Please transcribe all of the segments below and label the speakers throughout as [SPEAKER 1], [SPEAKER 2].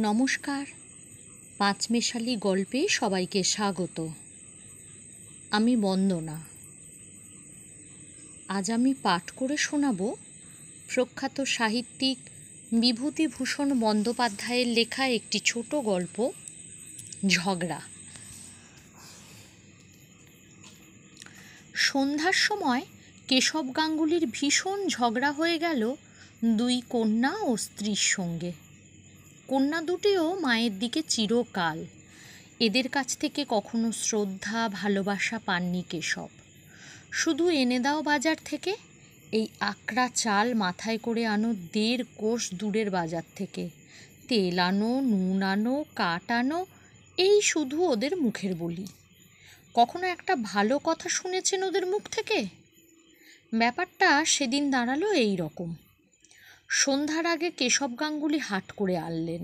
[SPEAKER 1] নমস্কার, পাঁচমেশালি গল্পে সবাইকে স্বাগত। আমি বন্দনা। আজ আমি পাঠ করে শোনাব প্রখ্যাত সাহিত্যিক বিভূতিভূষণ বন্দ্যোপাধ্যায়ের লেখা একটি ছোট গল্প, ঝগড়া। সন্ধ্যার সময় কেশব গাঙ্গুলির ভীষণ ঝগড়া হয়ে গেল দুই কন্যা ও স্ত্রীর সঙ্গে। কন্যা দুটিও মায়ের দিকে চিরকাল। এদের কাছ থেকে কখনো শ্রদ্ধা ভালোবাসা পাননি কেশব। শুধু এনে দাও বাজার থেকে, এই আকড়া চাল মাথায় করে আনো 1.5 কোষ দূরের বাজার থেকে, তেল আনো, নুন আনো, কাঠ আনো, এই শুধু ওদের মুখের বলি। কখনো একটা ভালো কথা শুনেছেন ওদের মুখ থেকে? ব্যাপারটা সেদিন দাঁড়ালো এই রকম। সন্ধ্যার আগে কেশব গাঙ্গুলি হাট করে আনলেন।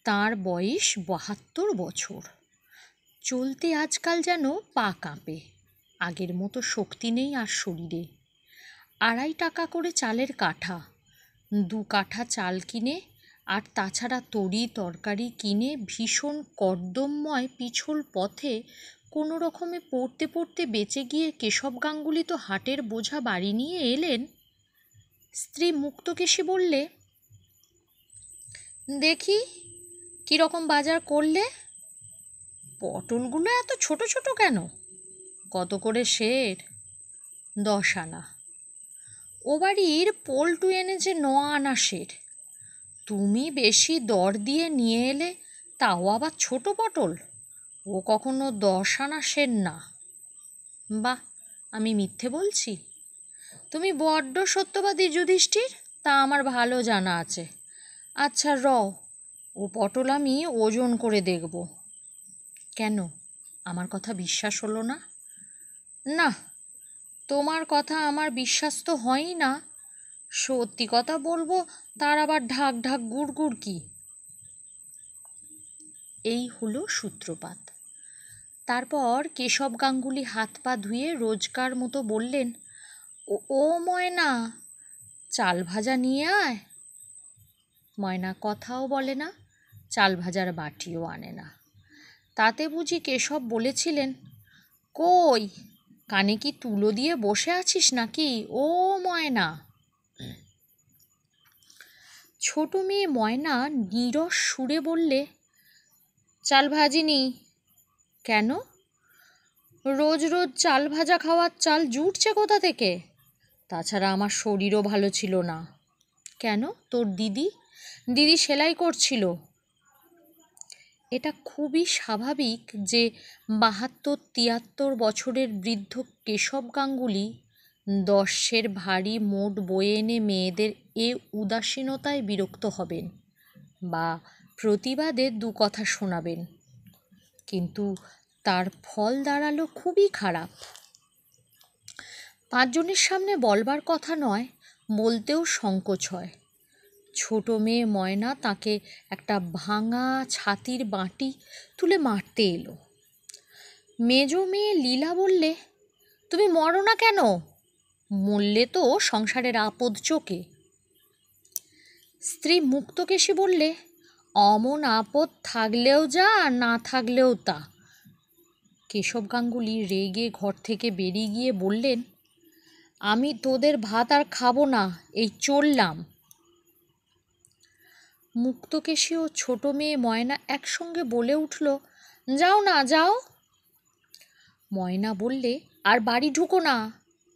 [SPEAKER 1] তাঁর বয়স 72 বছর। চলতে আজকাল যেন পা কাঁপে, আগের মতো শক্তি নেই আর শরীরে। 2.5 টাকা করে চালের কাঠা, 2 কাঠা চাল কিনে আর তাছাড়া তরি তরকারি কিনে ভীষণ কর্দমময় পিছল পথে কোনো রকমে পড়তে পড়তে বেঁচে গিয়ে কেশব গাঙ্গুলি তো হাটের বোঝা বাড়ি নিয়ে এলেন। স্ত্রী মুক্তকেশী বললে, দেখি কীরকম বাজার করলে? পটলগুলো এত ছোট ছোট কেন? কত করে সের? 10 আনা। ও বাড়ির পল্টু এনেছে 9 আনা সের। তুমি বেশি দর দিয়ে নিয়ে এলে, তাও আবার ছোট পটল। ও কখনো 10 আনা সের না। বাহ, আমি মিথ্যে বলছি? তুমি বড্ড সত্যবাদী যুধিষ্ঠির, তা আমার ভালো জানা আছে। আচ্ছা ও পটল আমি ওজন করে দেখব। কেন, আমার কথা বিশ্বাস হলো না? না, তোমার কথা আমার বিশ্বাস তো হয়ই না। সত্যি কথা বলবো, তার আবার ঢাক ঢাক গুড় গুড় কি? এই হলো সূত্রপাত। তারপর কেশব গাঙ্গুলি হাত পা ধুয়ে রোজকার মতো বললেন, ও ময়না, চাল ভাজা নিয়ে আয়। ময়না কথাও বলে না, চাল ভাজার বাটিও আনে না। তাতে বুঝি কেশব বলেছিলেন, কই, কানে কি তুলো দিয়ে বসে আছিস নাকি ও ময়না? ছোট মেয়ে ময়না নীরস সুরে বললে, চাল ভাজিনি। কেন? রোজ রোজ চাল ভাজা খাওয়ার চাল জুটছে কোথা থেকে? তাছাড়া আমার শরীরও ভালো ছিল না। কেন, তোর দিদি সেলাই করছিল। এটা খুবই স্বাভাবিক যে 72-73 বছরের বৃদ্ধ কেশব গাঙ্গুলি 10 ভারী মোট বয়ে এনে মেয়েদের এ উদাসীনতায় বিরক্ত হবেন বা প্রতিবাদে 2 কথা শোনাবেন। কিন্তু তার ফল দাঁড়ালো খুবই খারাপ। 5 জনের সামনে বলবার কথা নয়, বলতেও সংকোচ হয়। ছোট মেয়ে ময়না তাকে একটা ভাঙা ছাতির বাটি তুলে মারতে এলো। মেজ মেয়ে লীলা বললে, তুমি মরো না কেন? মরলে তো সংসারের আপদ চোকে। স্ত্রী মুক্তকেশী বললে, অমন আপদ থাকলেও যা আর না থাকলেও তা। কেশব গাঙ্গুলি রেগে ঘর থেকে বেরিয়ে গিয়ে বললেন, আমি তোদের ভাত আর খাবো না, এই চললাম। মুক্তকেশী ও ছোট মেয়ে ময়না একসঙ্গে বলে উঠল, যাও না, যাও। ময়না বললে, আর বাড়ি ঢুকো না,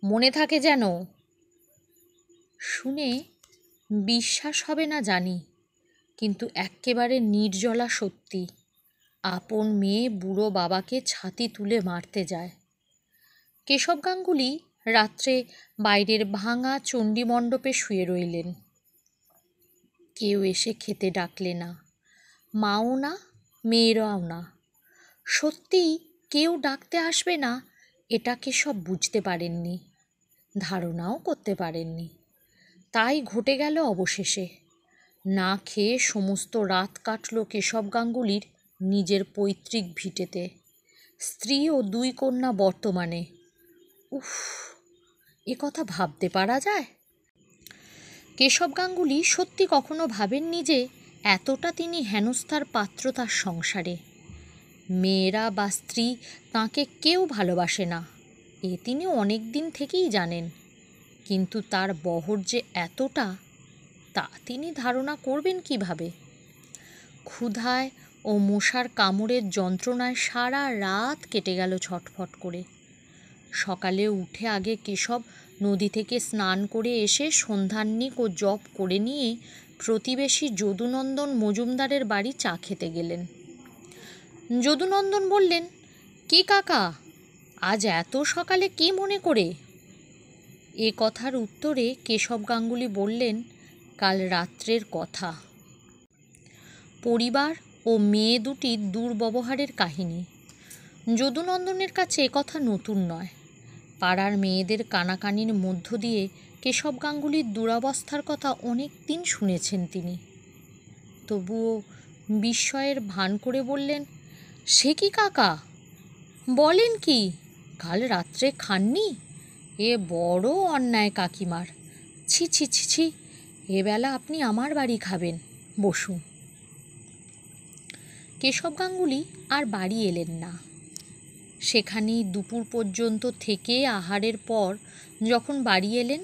[SPEAKER 1] মনে থাকে যেন। শুনে বিশ্বাস হবে না জানি, কিন্তু এক্কেবারে নির্জলা সত্যি। আপন মেয়ে বুড়ো বাবাকে ছাতি তুলে মারতে যায়। কেশব গাঙ্গুলি রাত্রে বাইরের ভাঙা চণ্ডী মণ্ডপে শুয়ে রইলেন। কেউ এসে খেতে ডাকলে না, মাও না, মেয়েরাও না। সত্যিই কেউ ডাকতে আসবে না, এটা কেশব বুঝতে পারেননি, ধারণাও করতে পারেননি। তাই ঘটে গেল অবশেষে। না খেয়ে সমস্ত রাত কাটল কেশব গাঙ্গুলির নিজের পৈতৃক ভিটেতে। স্ত্রী ও 2 কন্যা বর্তমানে। উফ, এ কথা ভাবতে পারা যায়? কেশব গাঙ্গুলি সত্যি কখনো ভাবেননি যে এতটা তিনি হেনস্থার পাত্র তার সংসারে। মেয়েরা বা স্ত্রী তাঁকে কেউ ভালোবাসে না, এ তিনি অনেক দিন থেকেই জানেন। কিন্তু তার বহর যে এতটা, তা তিনি ধারণা করবেন কিভাবে? ক্ষুধায় ও মশার কামড়ের যন্ত্রণায় সারা রাত কেটে গেল ছটফট করে। সকালে উঠে আগে কেশব নদী থেকে স্নান করে এসে সন্ধ্যাহ্নিক ও জপ করে নিয়ে প্রতিবেশী যদুনন্দন মজুমদারের বাড়ি চা খেতে গেলেন। যদুনন্দন বললেন, কি কাকা, আজ এত সকালে কি মনে করে? এ কথার উত্তরে কেশব গাঙ্গুলি বললেন, কাল রাত্রের কথা। পরিবার ও মেয়ে দুটির দুর্ব্যবহারের কাহিনী। যদুনন্দনের কাছে একথা নতুন নয়। পাড়ার মেয়েদের কানাকানির মধ্য দিয়ে কেশব গাঙ্গুলির দুরবস্থার কথা অনেক দিন শুনেছেন তিনি। তবুও বিস্ময়ের ভান করে বললেন, সে কি কাকা, বলেন কি, কাল রাত্রে খাননি? এ বড় অন্যায় কাকিমার। ছি ছি ছি ছি, এবেলা আপনি আমার বাড়ি খাবেন, বসুন। কেশব গাঙ্গুলি আর বাড়ি এলেন না। সেখানেই দুপুর পর্যন্ত থেকে আহারের পর যখন বাড়ি এলেন,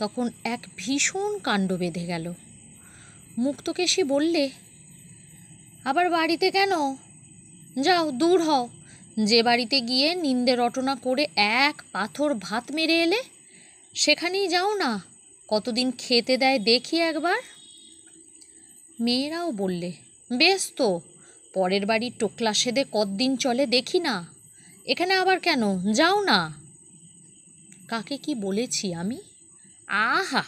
[SPEAKER 1] তখন এক ভীষণ কাণ্ড বেঁধে গেল। মুক্তকেশী বললে, আবার বাড়িতে কেন? যাও, দূর হও। যে বাড়িতে গিয়ে নিন্দে রটনা করে এক পাথর ভাত মেরে এলে, সেখানেই যাও না, কতদিন খেতে দেয় দেখি একবার। মেয়েরাও বললে, বেশ তো, পরের বাড়ির টোকলা সেদে কতদিন চলে দেখি না, এখানে আবার কেন, যাও না। কাকে কি বলেছি আমি? আহা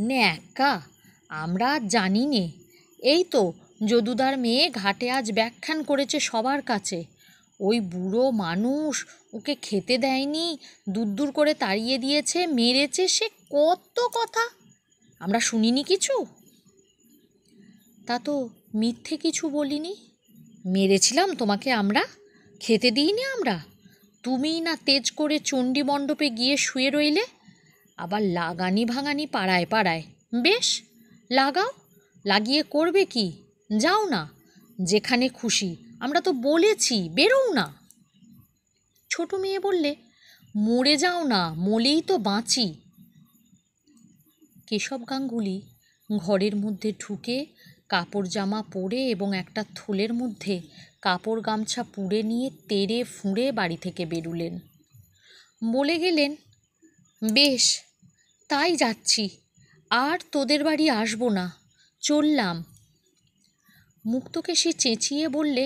[SPEAKER 1] ন্যাকা, আমরা জানি নে। এই তো যদুদার মেয়ে ঘাটে আজ ব্যাখ্যান করেছে সবার কাছে, ওই বুড়ো মানুষ ওকে খেতে দেয়নি, দূর দূর করে তাড়িয়ে দিয়েছে, মেরেছে, সে কত কথা আমরা শুনিনি কিছু। তা তো মিথ্যে কিছু বলিনি। মেরেছিলাম তোমাকে আমরা, খেতে দিইনি আমরা? তুমিই না তেজ করে চণ্ডী মণ্ডপে গিয়ে শুয়ে রইলে, আবার লাগানি ভাঙানি পাড়ায় পাড়ায়। বেশ, লাগাও, লাগিয়ে করবে কি? যাও না, যেখানে খুশি, আমরা তো বলেছি, বেরোও না। ছোট মেয়ে বললে, মরে যাও না, মলেই তো বাঁচি। কেশব গাঙ্গুলি ঘরের মধ্যে ঢুকে কাপড় জামা পরে এবং একটা থলের মধ্যে কাপড় গামছা পুড়ে নিয়ে তেড়ে ফুঁড়ে বাড়ি থেকে বেরুলেন। বলে গেলেন, বেশ, তাই যাচ্ছি, আর তোদের বাড়ি আসবো না, চললাম। মুক্তকেশী চেঁচিয়ে বললে,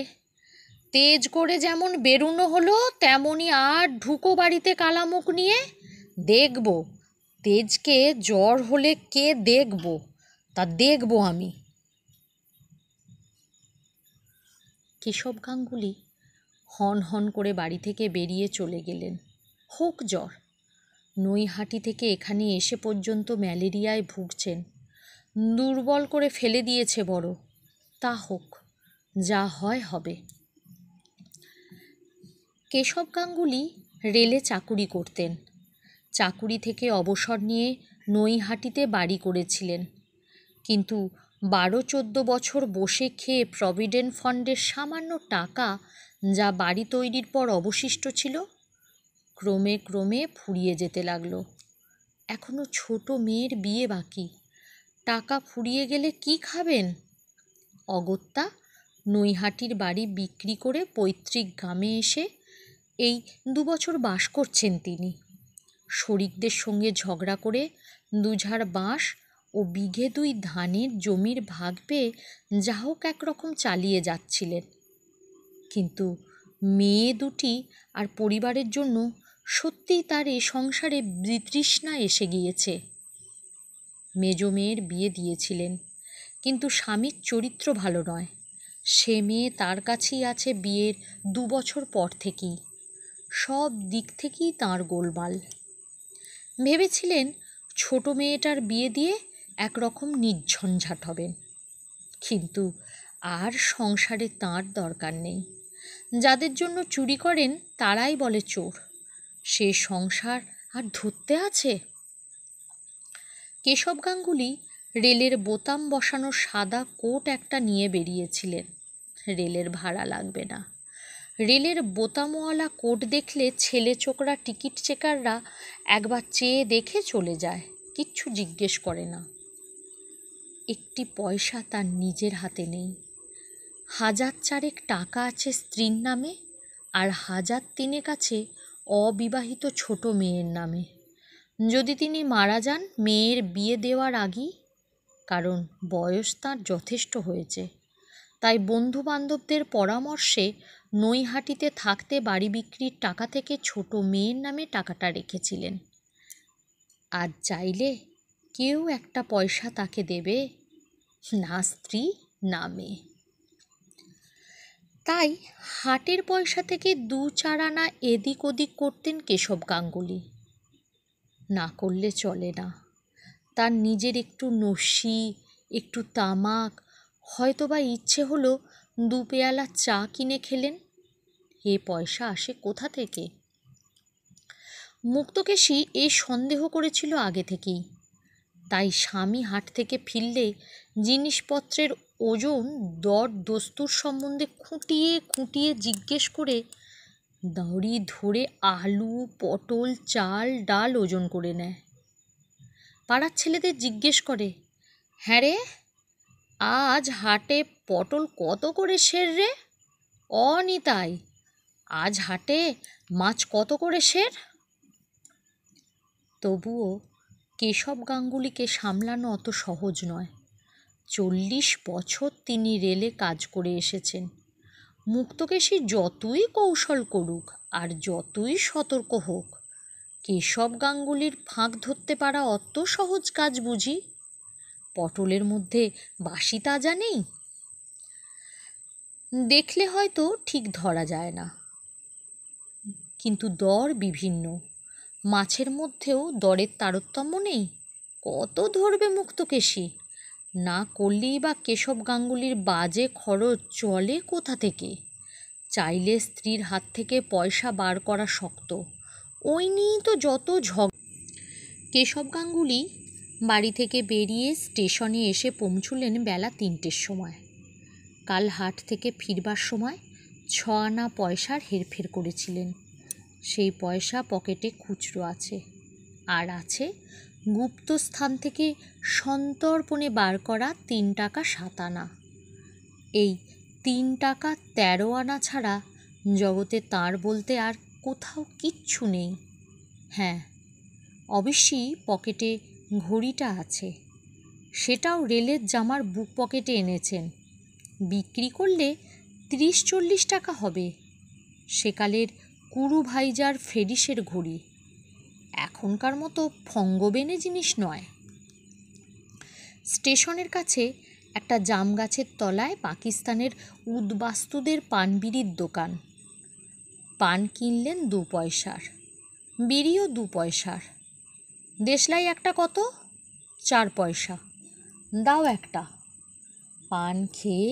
[SPEAKER 1] তেজ করে যেমন বেরুনো হলো, তেমনি আর ঢুকো বাড়িতে কালামুখ নিয়ে। দেখব তেজকে জ্বর হলে কে দেখব, তা দেখব আমি। কেশব গাঙ্গুলি হন হন করে বাড়ি থেকে বেরিয়ে চলে গেলেন। হোক জ্বর, নৈহাটি থেকে এখানে এসে পর্যন্ত ম্যালেরিয়ায় ভুগছেন, দুর্বল করে ফেলে দিয়েছে বড়। তা হোক, যা হয় হবে। কেশব গাঙ্গুলি রেলে চাকুরি করতেন। চাকুরি থেকে অবসর নিয়ে নৈহাটিতে বাড়ি করেছিলেন, কিন্তু 12-14 বছর বসে খেয়ে প্রভিডেন্ট ফান্ডের সামান্য টাকা যা বাড়ি তৈরির পর অবশিষ্ট ছিল, ক্রমে ক্রমে ফুরিয়ে যেতে লাগলো। এখনও ছোট মেয়ের বিয়ে বাকি, টাকা ফুরিয়ে গেলে কি খাবেন? অগত্যা নৈহাটির বাড়ি বিক্রি করে পৈতৃক গ্রামে এসে এই 2 বছর বাস করছেন তিনি। শরিকদের সঙ্গে ঝগড়া করে 2 ঝাড় বাঁশ ও বিঘে 2 ধানের জমির ভাগ পেয়ে যা হোক একরকম চালিয়ে যাচ্ছিলেন। কিন্তু মেয়ে দুটি আর পরিবারের জন্য সত্যিই তার এ সংসারে বিতৃষ্ণা এসে গিয়েছে। মেজ মেয়ের বিয়ে দিয়েছিলেন, কিন্তু স্বামীর চরিত্র ভালো নয়। সে মেয়ে তার কাছেই আছে বিয়ের 2 বছর পর থেকেই। সব দিক থেকেই তাঁর গোলমাল। ভেবেছিলেন ছোট মেয়েটার বিয়ে দিয়ে একরকম নির্ঝঞ্ঝাট হবেন, কিন্তু আর সংসারে তাঁর দরকার নেই। যাদের জন্য চুরি করেন তারাই বলে চোর, সে সংসার আর ধরতে আছে? কেশব গাঙ্গুলি রেলের বোতাম বসানো সাদা কোট একটা নিয়ে বেরিয়েছিলেন। রেলের ভাড়া লাগবে না। রেলের বোতামওয়ালা কোট দেখলে ছেলে ছোকরা টিকিট চেকাররা একবার চেয়ে দেখে চলে যায়, কিচ্ছু জিজ্ঞেস করে না। একটি পয়সা তার নিজের হাতে নেই। 1,000 টাকা আছে স্ত্রীর নামে, আর 1,000 আছে অবিবাহিত ছোট মেয়ের নামে। যদি তিনি মারা যান মেয়ের বিয়ে দেওয়ার আগেই, কারণ বয়স তাঁর যথেষ্ট হয়েছে, তাই বন্ধু বান্ধবদের পরামর্শে নৈহাটিতে থাকতে বাড়ি বিক্রির টাকা থেকে ছোট মেয়ের নামে টাকাটা রেখেছিলেন। আজ চাইলে কেউ একটা পয়সা তাকে দেবে, না স্ত্রী না মেয়ে। তাই হাটের পয়সা থেকে 2-4 আনা এদিক ওদিক করতেন কেশব গাঙ্গুলি। না করলে চলে না। তার নিজের একটু নস্যি, একটু তামাক, হয়তোবা ইচ্ছে হলো 2 পেয়ালা চা কিনে খেলেন। এ পয়সা আসে কোথা থেকে? মুক্তকেশী এই সন্দেহ করেছিল আগে থেকেই। তাই স্বামী হাট থেকে ফিরলে জিনিসপত্রের ওজন দর দস্তুর সম্বন্ধে খুঁটিয়ে খুঁটিয়ে জিজ্ঞেস করে দড়ি ধরে আলু, পটল, চাল, ডাল ওজন করে নেয়। পাড়ার ছেলেদের জিজ্ঞেস করে, হ্যাঁ রে, আজ হাটে পটল কত করে সের রে? নিতাই, আজ হাটে মাছ কত করে সের? তবুও কেশব গাঙ্গুলিকে সামলানো অত সহজ নয়। 40 বছর তিনি রেলে কাজ করে এসেছেন। মুক্তকেশী যতই কৌশল করুক আর যতই সতর্ক হোক, কেশব গাঙ্গুলির ফাঁক ধরতে পারা অত সহজ কাজ বুঝি? পটলের মধ্যে বাসি তাজা নেই? দেখলে হয়তো ঠিক ধরা যায় না, কিন্তু দর বিভিন্ন। মাছের মধ্যেও দরের তারতম্য নেই। কত ধরবে মুক্তকেশী? না করলেই বা কেশব গাঙ্গুলির বাজে খরচ চলে কোথা থেকে? চাইলে স্ত্রীর হাত থেকে পয়সা বার করা শক্ত, ওই নিয়েই তো যত কেশব গাঙ্গুলি বাড়ি থেকে বেরিয়ে স্টেশনে এসে পৌঁছলেন বেলা 3টের সময়। কাল হাট থেকে ফিরবার সময় 6 আনা পয়সার হেরফের করেছিলেন। সেই পয়সা পকেটে খুচরো আছে, আর আছে গুপ্ত স্থান থেকে সন্তর্পণে বার করা 3 টাকা 7 আনা। এই 3 টাকা 13 আনা ছাড়া জগতে তাঁর বলতে আর কোথাও কিচ্ছু নেই। হ্যাঁ, অবশ্যই পকেটে ঘড়িটা আছে, সেটাও রেলের জামার বুক পকেটে এনেছেন। বিক্রি করলে 30-40 টাকা হবে। সেকালের কুরু ভাইজার ফেরিসের ঘড়ি, এখনকার মতো ফঙ্গবেনে জিনিস নয়। স্টেশনের কাছে একটা জাম গাছের তলায় পাকিস্তানের উদ্বাস্তুদের পানবিড়ির দোকান। পান কিনলেন 2 পয়সার, বিড়িও 2 পয়সার। দেশলাই একটা কত? 4 পয়সা। দাও একটা। পান খেয়ে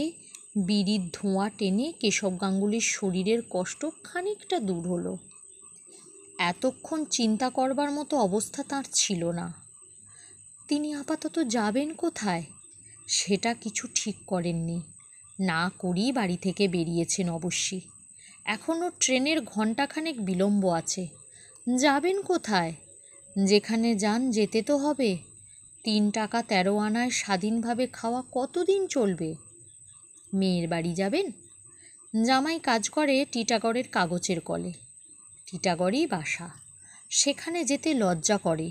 [SPEAKER 1] বিড়ির ধোঁয়া টেনে কেশব গাঙ্গুলির শরীরের কষ্ট খানিকটা দূর হলো। এতক্ষণ চিন্তা করবার মতো অবস্থা তাঁর ছিল না। তিনি আপাতত যাবেন কোথায় সেটা কিছু ঠিক করেননি। না করেই বাড়ি থেকে বেরিয়েছেন অবশ্যই। এখনও ট্রেনের ঘণ্টাখানেক বিলম্ব আছে। যাবেন কোথায়? যেখানে যান যেতে তো হবে। 3 টাকা 13 আনায় স্বাধীনভাবে খাওয়া কতদিন চলবে? মেয়ের বাড়ি যাবেন? জামাই কাজ করে টিটাগড়ের কাগজের কলে। টিটাগড়েই বাসা। সেখানে যেতে লজ্জা করে।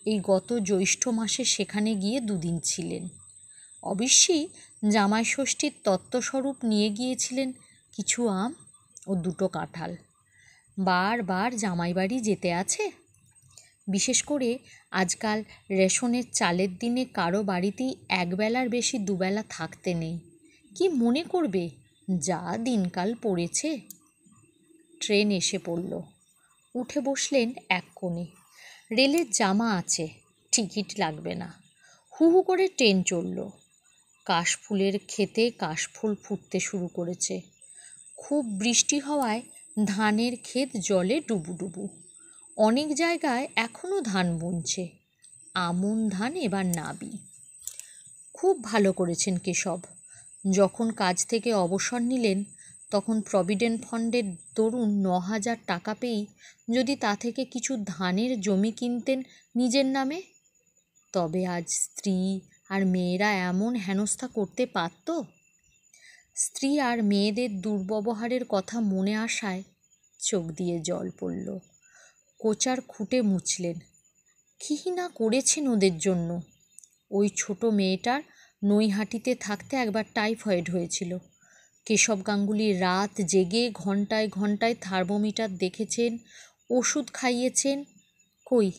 [SPEAKER 1] এই গত জ্যৈষ্ঠ মাসে সেখানে গিয়ে 2 দিন ছিলেন। অবশ্যই জামাই ষষ্ঠীর তত্ত্বস্বরূপ নিয়ে গিয়েছিলেন কিছু আম ও 2টো কাঁঠাল। বারবার জামাই বাড়ি যেতে আছে। বিশেষ করে আজকাল রেশনের চালের দিনে কারো বাড়িতেই একবেলার বেশি 2 বেলা থাকতে নেই। কি মনে করবে যা দিনকাল পড়েছে? ট্রেন এসে পড়ল। উঠে বসলেন এক কোণে। রেলের জামা আছে, টিকিট লাগবে না। হু হু করে ট্রেন চলল। কাশফুলের ক্ষেতে কাশফুল ফুটতে শুরু করেছে। খুব বৃষ্টি হওয়ায় ধানের ক্ষেত জলে ডুবুডুবু। অনেক জায়গায় এখনও ধান বুনছে। আমন ধান এবার নাবি। খুব ভালো করেছেন কেশব। যখন কাজ থেকে অবসর নিলেন তখন প্রভিডেন্ট ফান্ডের দরুন 9,000 টাকা পেয়েই যদি তা থেকে কিছু ধানের জমি কিনতেন নিজের নামে, তবে আজ স্ত্রী আর মেয়েরা এমন হেনস্থা করতে পারত? স্ত্রী আর মেয়েদের দুর্ব্যবহারের কথা মনে আসায় চোখ দিয়ে জল পড়ল। কোচার খুঁটে মুছলেন। কী না করেছেন ওদের জন্য। ওই ছোট মেয়েটার নৈহাটিতে থাকতে একবার টাইফয়েড হয়েছিল। কেশব গাঙ্গুলি রাত জেগে ঘন্টায় ঘন্টায় থার্মোমিটার দেখেছেন, ওষুধ খাইয়েছেন। কই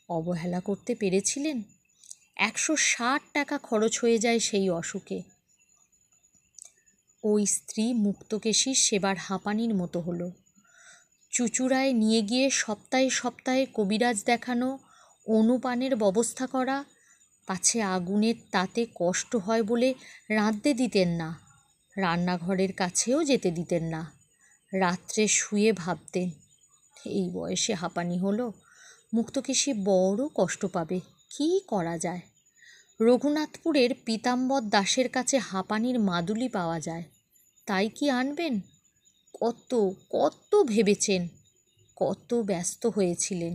[SPEAKER 1] অবহেলা করতে পেরেছিলেন? 160 টাকা খরচ হয়ে যায় সেই অসুখে। ওই স্ত্রী মুক্তকেশীর সেবার হাঁপানির মতো হলো। চুচুড়ায় নিয়ে গিয়ে সপ্তাহে সপ্তাহে কবিরাজ দেখানো, অনুপানের ব্যবস্থা করা, পাছে আগুনের তাতে কষ্ট হয় বলে রাঁধতে দিতেন না, রান্নাঘরের কাছেও যেতে দিতেন না। রাত্রে শুয়ে ভাবতেন, এই বয়সে হাঁপানি হলো, মুক্তকেশী বড় কষ্ট পাবে, কী করা যায়? রঘুনাথপুরের পীতাম্বর দাসের কাছে হাঁপানির মাদুলি পাওয়া যায়, তাই কি আনবেন? কত কত ভেবেছেন, কত ব্যস্ত হয়েছিলেন।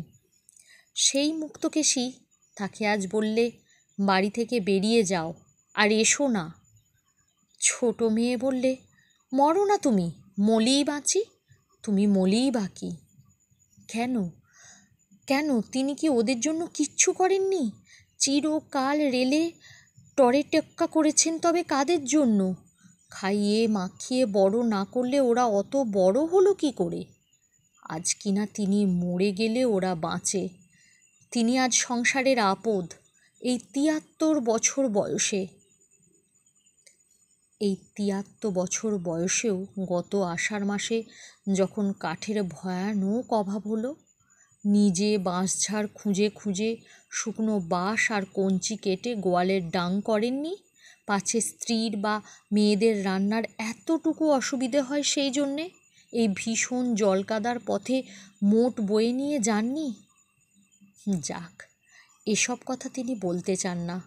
[SPEAKER 1] সেই মুক্তকেশী তাকে আজ বললে, বাড়ি থেকে বেরিয়ে যাও, আর এসো না। ছোট মেয়ে বললে, মরো না তুমি, মলেই বাঁচি। তুমি মলেই বাকি। কেন কেন তিনি কি ওদের জন্য কিচ্ছু করেননি? চিরকাল রেলে টরে টেক্কা করেছেন, তবে কাদের জন্য? খাইয়ে মাখিয়ে বড় না করলে ওরা অত বড় হলো কি করে? আজ কিনা তিনি মরে গেলে ওরা বাঁচে। তিনি আজ সংসারের আপদ, এই 73 বছর বয়সে। এই 73 বছর বয়সেও গত আষাঢ় মাসে যখন কাঠের ভয়ানক অভাব হলো, নিজে বাঁশঝাড় খুঁজে খুঁজে শুকনো বাঁশ আর কঞ্চি কেটে গোয়ালের ডাং করেননি, পাছে স্ত্রীর বা মেয়েদের রান্নার এতটুকু অসুবিধে হয় সেই জন্যে এই ভীষণ জলকাদার পথে মোট বয়ে নিয়ে যাননি। যাক, এসব কথা তিনি বলতে চান না,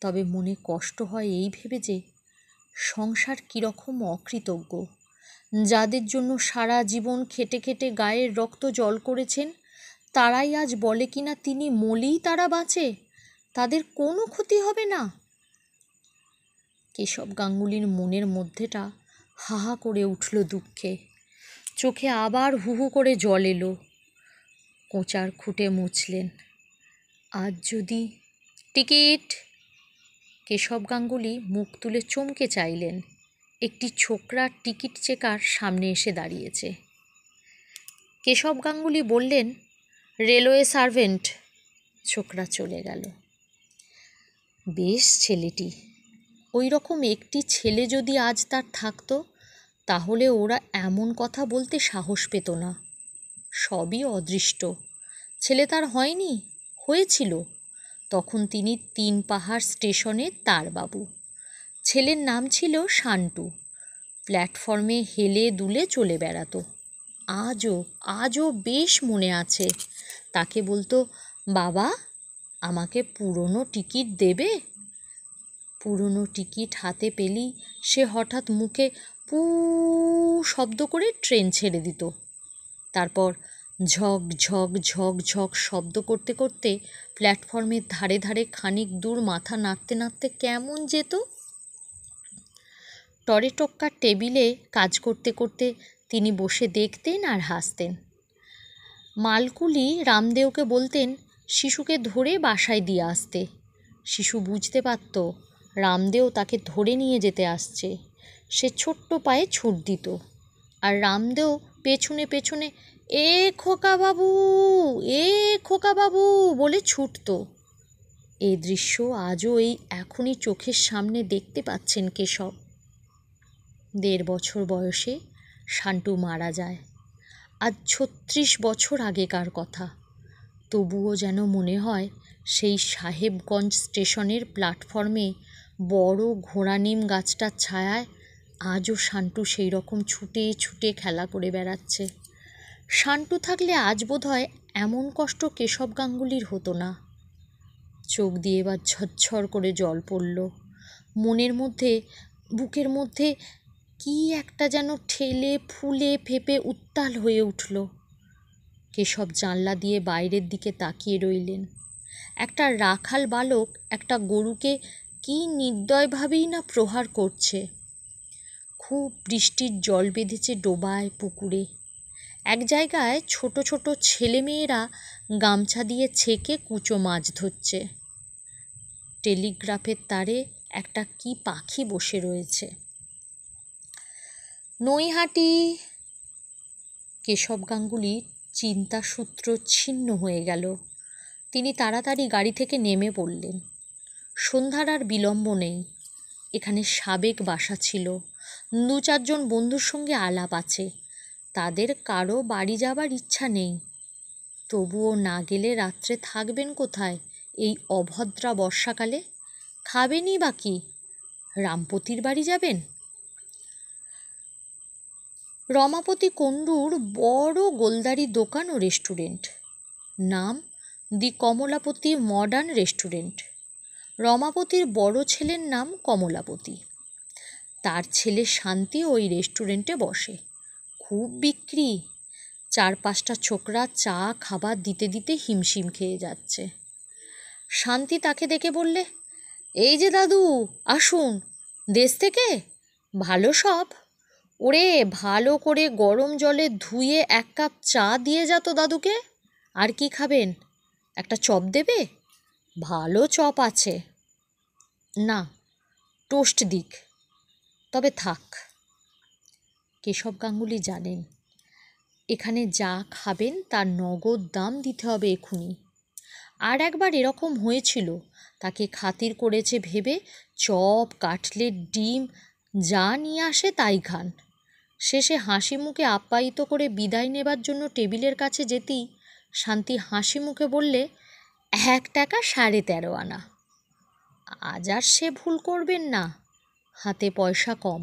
[SPEAKER 1] তবে মনে কষ্ট হয় এই ভেবে যে সংসার কীরকম অকৃতজ্ঞ। যাদের জন্য সারা জীবন খেটে খেটে গায়ের রক্ত জল করেছেন, তারাই আজ বলে কিনা তিনি মলেই তারা বাঁচে, তাদের কোনো ক্ষতি হবে না। কেশব গাঙ্গুলির মনের মধ্যেটা হাহা করে উঠল দুঃখে। চোখে আবার হুহু করে জল এলো। কোঁচার খুঁটে মুছলেন। আজ যদি টিকিট। কেশব গাঙ্গুলি মুখ তুলে চমকে চাইলেন। একটি ছোকরা টিকিট চেকার সামনে এসে দাঁড়িয়েছে। কেশব গাঙ্গুলি বললেন, রেলওয়ে সার্ভেন্ট। ছোকরা চলে গেল। বেশ ছেলেটি। ওই রকম একটি ছেলে যদি আজ তার থাকতো, তাহলে ওরা এমন কথা বলতে সাহস পেত না। সবই অদৃষ্ট। ছেলে তার হয়নি, হয়েছিল। তখন তিনি 3 পাহাড় স্টেশনে তার বাবু। ছেলের নাম ছিল শান্টু। প্ল্যাটফর্মে হেলে দুলে চলে বেড়াতো। আজও বেশ মনে আছে। তাকে বলতো, বাবা আমাকে পুরনো টিকিট দেবে? পুরনো টিকিট হাতে পেলেই সে হঠাৎ মুখে পু শব্দ করে ট্রেন ছেড়ে দিত। তারপর ঝক ঝক ঝক ঝক শব্দ করতে করতে প্ল্যাটফর্মের ধারে ধারে খানিক দূর মাথা নাড়তে নাড়তে কেমন যেত। টরে টক্কার টেবিলে কাজ করতে করতে তিনি বসে দেখতেন আর হাসতেন। মালকুলি রামদেওকে বলতেন শিশুকে ধরে বাসায় দিয়ে আসতে। শিশু বুঝতে পারত রামদেও তাকে ধরে নিয়ে যেতে আসছে। সে ছোট্ট পায়ে ছুট দিত, আর রামদেও পেছনে পেছনে এ খোকা বাবু, এ খোকা বাবু বলে ছুটত। এই দৃশ্য আজও এই এখনই চোখের সামনে দেখতে পাচ্ছেন কেশব। 1.5 বছর বয়সে শান্টু মারা যায়। আজ 36 বছর আগেকার কথা। তবুও যেন মনে হয় সেই সাহেবগঞ্জ স্টেশনের প্ল্যাটফর্মে বড় ঘোড়া নিম গাছটার ছায়ায় আজও শান্টু সেই রকম ছুটে ছুটে খেলা করে বেড়াচ্ছে। শান্টু থাকলে আজ বোধহয় এমন কষ্ট কেশব গাঙ্গুলির হতো না। চোখ দিয়ে এবার ঝরঝর করে জল পড়ল। মনের মধ্যে, বুকের মধ্যে কি একটা যেন ঠেলে ফুলে ফেঁপে উত্তাল হয়ে উঠল। কেশব জানলা দিয়ে বাইরের দিকে তাকিয়ে রইলেন। একটা রাখাল বালক একটা গরুকে কি নির্দয়ভাবেই না প্রহার করছে। খুব বৃষ্টির জল বেঁধেছে ডোবায়, পুকুরে। এক জায়গায় ছোট ছোট ছেলেমেয়েরা গামছা দিয়ে ছেঁকে কুচো মাছ ধরছে। টেলিগ্রাফের তারে একটা কি পাখি বসে রয়েছে। নৈহাটি। কেশব গাঙ্গুলির চিন্তাসূত্র ছিন্ন হয়ে গেল। তিনি তাড়াতাড়ি গাড়ি থেকে নেমে পড়লেন। সন্ধ্যার আর বিলম্ব নেই। এখানে সাবেক বাসা ছিল। 2-4 জন বন্ধুর সঙ্গে আলাপ আছে। তাদের কারো বাড়ি যাবার ইচ্ছা নেই। তবুও না গেলে রাত্রে থাকবেন কোথায় এই অভদ্রা বর্ষাকালে? খাবেনই বা কি? রামপতির বাড়ি যাবেন? রমাপতি কুণ্ডুর বড় গোলদারি দোকান ও রেস্টুরেন্ট। নাম দি কমলাপতি মডার্ন রেস্টুরেন্ট। রমাপতির বড় ছেলের নাম কমলাপতি। তার ছেলে শান্তি ওই রেস্টুরেন্টে বসে। খুব বিক্রি। 4-5টা ছোকরা চা খাবার দিতে দিতে হিমশিম খেয়ে যাচ্ছে। শান্তি তাকে দেখে বললে, এই যে দাদু, আসুন। দেশ থেকে? ভালো সব? ওরে, ভালো করে গরম জলে ধুয়ে 1 কাপ চা দিয়ে যা তো দাদুকে। আর কি খাবেন? একটা চপ দেবে? ভালো চপ আছে। না, টোস্ট দিক। তবে থাক। কেশব গাঙ্গুলি জানেন এখানে যা খাবেন তার নগদ দাম দিতে হবে এখুনি। আর একবার এরকম হয়েছিল। তাকে খাতির করেছে ভেবে চপ, কাটলেট, ডিম যা নিয়ে আসে তাই খান। শেষে হাসি মুখে আপ্যায়িত করে বিদায় নেবার জন্য টেবিলের কাছে যেতেই শান্তি হাসি মুখে বললে, 1 টাকা 13.5 আনা। আজ আর সে ভুল করবেন না। হাতে পয়সা কম।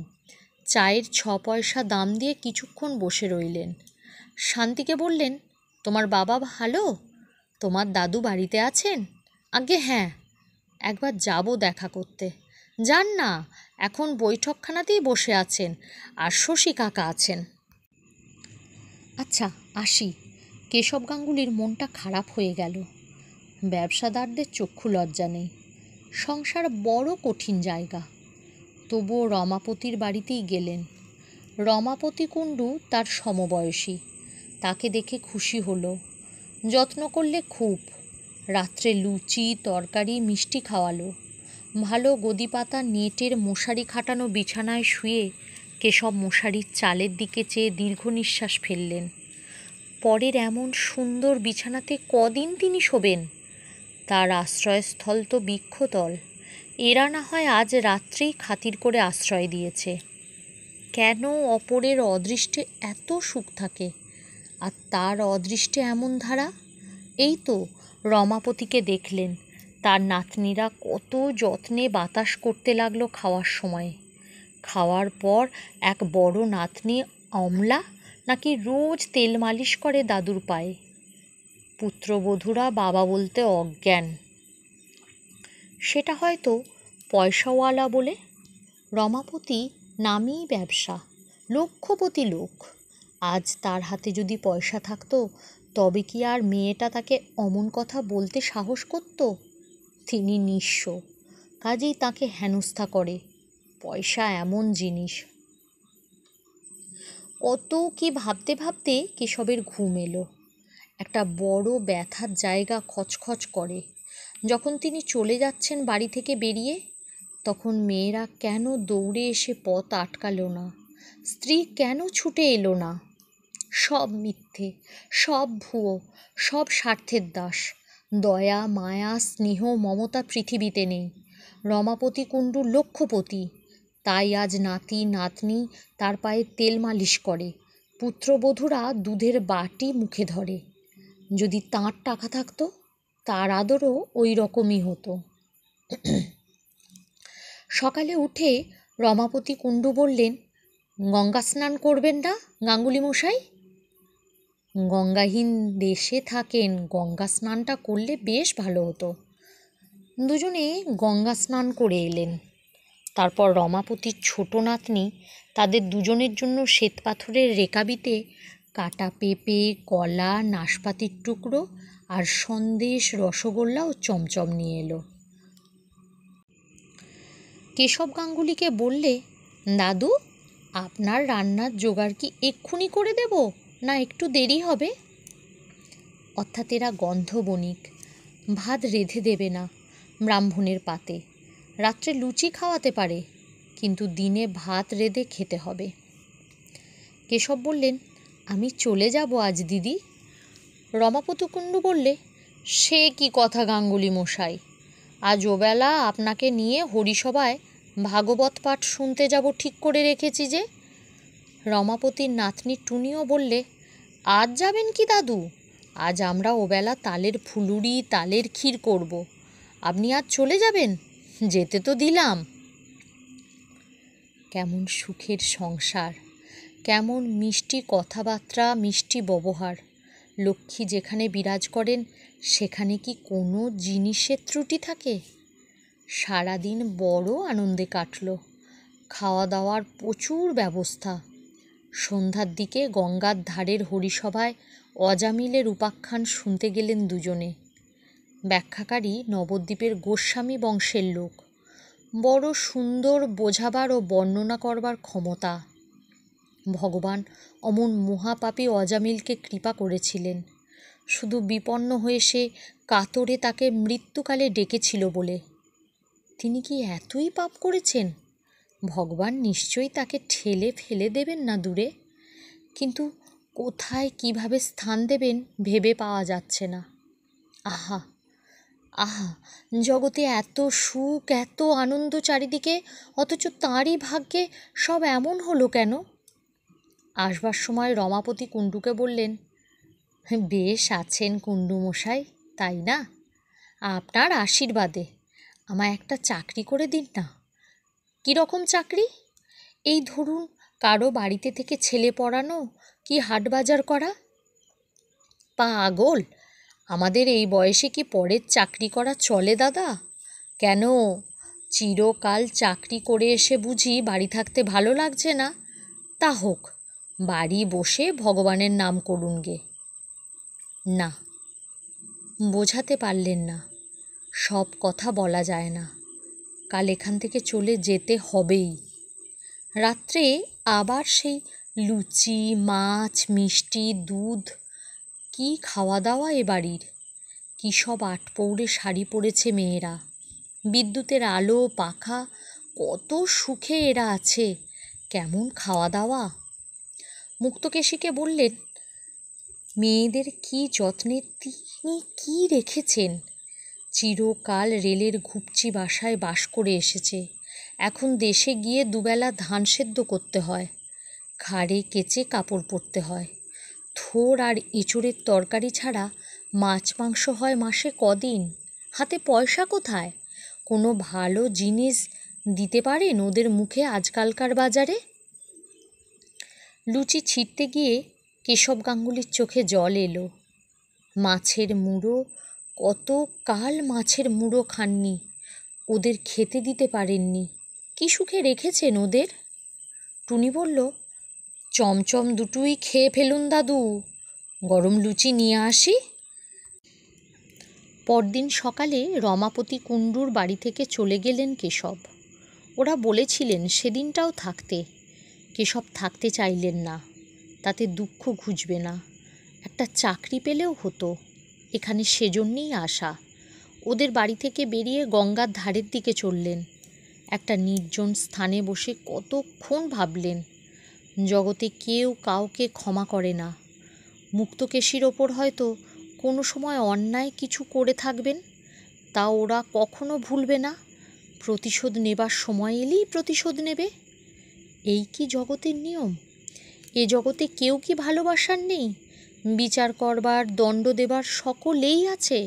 [SPEAKER 1] চায়ের 6 পয়সা দাম দিয়ে কিছুক্ষণ বসে রইলেন। শান্তিকে বললেন, তোমার বাবা ভালো? তোমার দাদু বাড়িতে আছেন? আজ্ঞে হ্যাঁ, একবার যাব দেখা করতে। যান না, এখন বৈঠকখানাতেই বসে আছেন, আর শশী কাকা আছেন। আচ্ছা, আসি। কেশব গাঙ্গুলির মনটা খারাপ হয়ে গেল। ব্যবসাদারদের চক্ষু লজ্জা নেই। সংসার বড় কঠিন জায়গা। তবুও রমাপতির বাড়িতেই গেলেন। রমাপতি কুণ্ডু তার সমবয়সী। তাকে দেখে খুশি হলো। যত্ন করলে খুব। রাত্রে লুচি, তরকারি, মিষ্টি খাওয়ালো। ভালো গদিপাতা নেটের মশারি খাটানো বিছানায় শুয়ে কেশব মশারির চালের দিকে চেয়ে দীর্ঘ নিঃশ্বাস ফেললেন। পরের এমন সুন্দর বিছানাতে কদিন তিনি শোবেন? তার আশ্রয়স্থল তো বৃক্ষতল। এরা না হয় আজ রাত্রেই খাতির করে আশ্রয় দিয়েছে। কেন অপরের অদৃষ্টে এত সুখ থাকে, আর তার অদৃষ্টে এমন ধারা? এই তো রমাপতিকে দেখলেন। তার নাতনিরা কত যত্নে বাতাস করতে লাগলো খাওয়ার সময়। খাওয়ার পর এক বড় নাতনি অমলা নাকি রোজ তেল মালিশ করে দাদুর পায়ে। পুত্রবধূরা বাবা বলতে অজ্ঞান। সেটা হয়তো পয়সাওয়ালা বলে। রমাপতি নামই ব্যবসা, লক্ষপতি লোক। আজ তার হাতে যদি পয়সা থাকতো তবে কি আর মেয়েটা তাকে অমন কথা বলতে সাহস করত? তিনি নিঃস্ব, কাজেই তাকে হেনস্থা করে। পয়সা এমন জিনিস। কত কি ভাবতে ভাবতে কেশবের ঘুম এলো। একটা বড় ব্যথার জায়গা খচখচ করে। যখন তিনি চলে যাচ্ছেন বাড়ি থেকে বেরিয়ে, তখন মেয়েরা কেন দৌড়ে এসে পথ আটকালো না? স্ত্রী কেন ছুটে এলো না? সব মিথ্যে, সব ভুয়ো, সব স্বার্থের দাস। দয়া, মায়া, স্নেহ, মমতা পৃথিবীতে নেই। রমাপতি কুণ্ডু লক্ষপতি। তাই আজ নাতি নাতনি তার পায়ে তেল মালিশ করে। পুত্রবধূরা দুধের বাটি মুখে ধরে। যদি তাঁর টাকা থাকতো, তার আদরও ওই রকমই হতো। সকালে উঠে রমাপতি কুণ্ডু বললেন, গঙ্গা স্নান করবেন না গাঙ্গুলি মশাই? গঙ্গাহীন দেশে থাকেন, গঙ্গা স্নানটা করলে বেশ ভালো হতো। দুজনে গঙ্গা স্নান করে এলেন। তারপর রমাপতির ছোট নাতনি তাদের দুজনের জন্য শ্বেতপাথরের রেকাবিতে কাটা পেঁপে, কলা, নাশপাতির টুকরো আর সন্দেশ, রসগোল্লা ও চমচম নিয়ে এলো। কেশব গাঙ্গুলিকে বললে, দাদু, আপনার রান্নার জোগাড় কি এক্ষুনি করে দেব, না একটু দেরি হবে? অর্থাৎ এরা গন্ধ বণিক, ভাত রেঁধে দেবে না ব্রাহ্মণের পাতে, রাত্রে লুচি খাওয়াতে পারে, কিন্তু দিনে ভাত রেঁধে খেতে হবে। কেশব বললেন, আমি চলে যাব আজ দিদি। রমাপতি কুণ্ডু বললে, সে কি কথা গাঙ্গুলি মশাই, আজ ওবেলা আপনাকে নিয়ে হরিসভায় ভাগবত পাঠ শুনতে যাব ঠিক করে রেখেছি যে। রমাপতির নাতনি টুনিও বললে, আজ যাবেন কি দাদু? আজ আমরা ওবেলা তালের ফুলুরি, তালের ক্ষীর করব। আপনি আজ চলে যাবেন? যেতে তো দিলাম। কেমন সুখের সংসার, কেমন মিষ্টি কথাবার্তা, মিষ্টি ব্যবহার। লক্ষ্মী যেখানে বিরাজ করেন সেখানে কি কোনো জিনিসের ত্রুটি থাকে? সারাদিন বড় আনন্দে কাটল। খাওয়া দাওয়ার প্রচুর ব্যবস্থা। সন্ধ্যার দিকে গঙ্গার ধারের হরিসভায় অজামিলের উপাখ্যান শুনতে গেলেন দুজনে। ব্যাখ্যাকারী নবদ্বীপের গোস্বামী বংশের লোক। বড় সুন্দর বোঝাবার ও বর্ণনা করবার ক্ষমতা। ভগবান অমন মহাপাপী অজামিলকে কৃপা করেছিলেন, শুধু বিপন্ন হয়ে সে কাতরে তাকে মৃত্যুকালে ডেকেছিল বলে। তিনি কি এতই পাপ করেছেন? ভগবান নিশ্চয়ই তাকে ঠেলে ফেলে দেবেন না দূরে, কিন্তু কোথায় কিভাবে স্থান দেবেন ভেবে পাওয়া যাচ্ছে না। আহা আহা, জগতে এত সুখ, এত আনন্দ চারিদিকে, অথচ তাঁরই ভাগ্যে সব এমন হলো কেন? আসবার সময় রমাপতি কুণ্ডুকে বললেন, বেশ আছেন কুণ্ডু মশাই, তাই না? আপনার আশীর্বাদে আমায় একটা চাকরি করে দিন না। কীরকম চাকরি? এই ধরুন, কারো বাড়িতে থেকে ছেলে পড়ানো, কি হাট বাজার করা। পাগল, আমাদের এই বয়সে কি পরের চাকরি করা চলে দাদা? কেন, চিরকাল চাকরি করে এসে বুঝি বাড়ি থাকতে ভালো লাগছে না? তা হোক, বাড়ি বসে ভগবানের নাম করুন গে। না, বোঝাতে পারলেন না। সব কথা বলা যায় না। কাল এখান থেকে চলে যেতে হবেই। রাত্রে আবার সেই লুচি, মাছ, মিষ্টি, দুধ, কি খাওয়া দাওয়া এ বাড়ির! কী সব আটপৌরে শাড়ি পরেছে মেয়েরা, বিদ্যুতের আলো, পাখা, কত সুখে এরা আছে, কেমন খাওয়া দাওয়া! মুক্তকেশীকে বললেন, মেয়েদের কি যত্নে তিনি কি রেখেছেন! চিরকাল রেলের ঘুপচি বাসায় বাস করে এসেছে, এখন দেশে গিয়ে দুবেলা ধান সেদ্ধ করতে হয়, ঘাড়ে কেচে কাপড় পরতে হয়। থোড় আর এঁচোড়ের তরকারি ছাড়া মাছ মাংস হয় মাসে কদিন। হাতে পয়সা কোথায়? কোনো ভালো জিনিস দিতে পারেন ওদের মুখে আজকালকার বাজারে? লুচি ছিঁড়তে গিয়ে কেশব গাঙ্গুলির চোখে জল এলো। মাছের মুড়ো, কত কাল মাছের মুড়ো খাননি, ওদের খেতে দিতে পারেননি, কি সুখে রেখেছেন ওদের। টুনি বলল, চমচম দুটোই খেয়ে ফেলুন দাদু, গরম লুচি নিয়ে আসি। পরদিন সকালে রমাপতি কুণ্ডুর বাড়ি থেকে চলে গেলেন কেশব। ওরা বলেছিলেন সেদিনটাও থাকতে। কেশব থাকতে চাইলেন না, তাতে দুঃখ ঘুচবে না, একটা চাকরি পেলেও হতো, এখানে সেজন্যেই আসা। ওদের বাড়ি থেকে বেরিয়ে গঙ্গার ধারের দিকে চললেন। একটা নির্জন স্থানে বসে কতক্ষণ ভাবলেন। জগতে কেউ কাউকে ক্ষমা করে না। মুক্তকেশীর ওপর হয়তো কোনো সময় অন্যায় কিছু করে থাকবেন, তা ওরা কখনো ভুলবে না। প্রতিশোধ নেবার সময় এলেই প্রতিশোধ নেবে। এই কি জগতের নিয়ম? এ জগতে কেউ কি ভালোবাসার নেই? বিচার করবার, দণ্ড দেবার সকলেই আছে।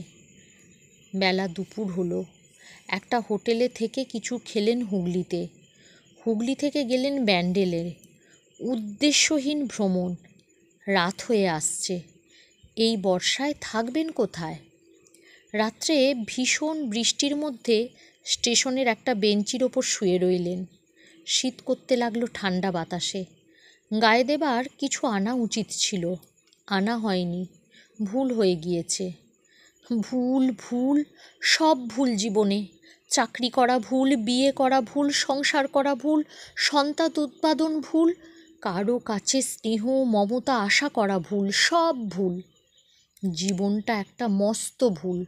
[SPEAKER 1] বেলা দুপুর হলো। একটা হোটেলে থেকে কিছু খেলেন হুগলিতে। হুগলি থেকে গেলেন ব্যান্ডেলে। উদ্দেশ্যহীন ভ্রমণ। রাত হয়ে আসছে। এই বর্ষায় থাকবেন কোথায়? রাত্রে ভীষণ বৃষ্টির মধ্যে স্টেশনের একটা বেঞ্চির ওপর শুয়ে রইলেন। শীত করতে লাগলো ঠান্ডা বাতাসে। গায়ে দেবার কিছু আনা উচিত ছিল, আনা হয়নি, ভুল হয়ে গিয়েছে। ভুল ভুল সব ভুল জীবনে। চাকরি করা ভুল, বিয়ে করা ভুল, সংসার করা ভুল, সন্তান উৎপাদন ভুল, কারো কাছে স্নেহ মমতা আশা করা ভুল, সব ভুল। জীবনটা একটা মস্ত ভুল,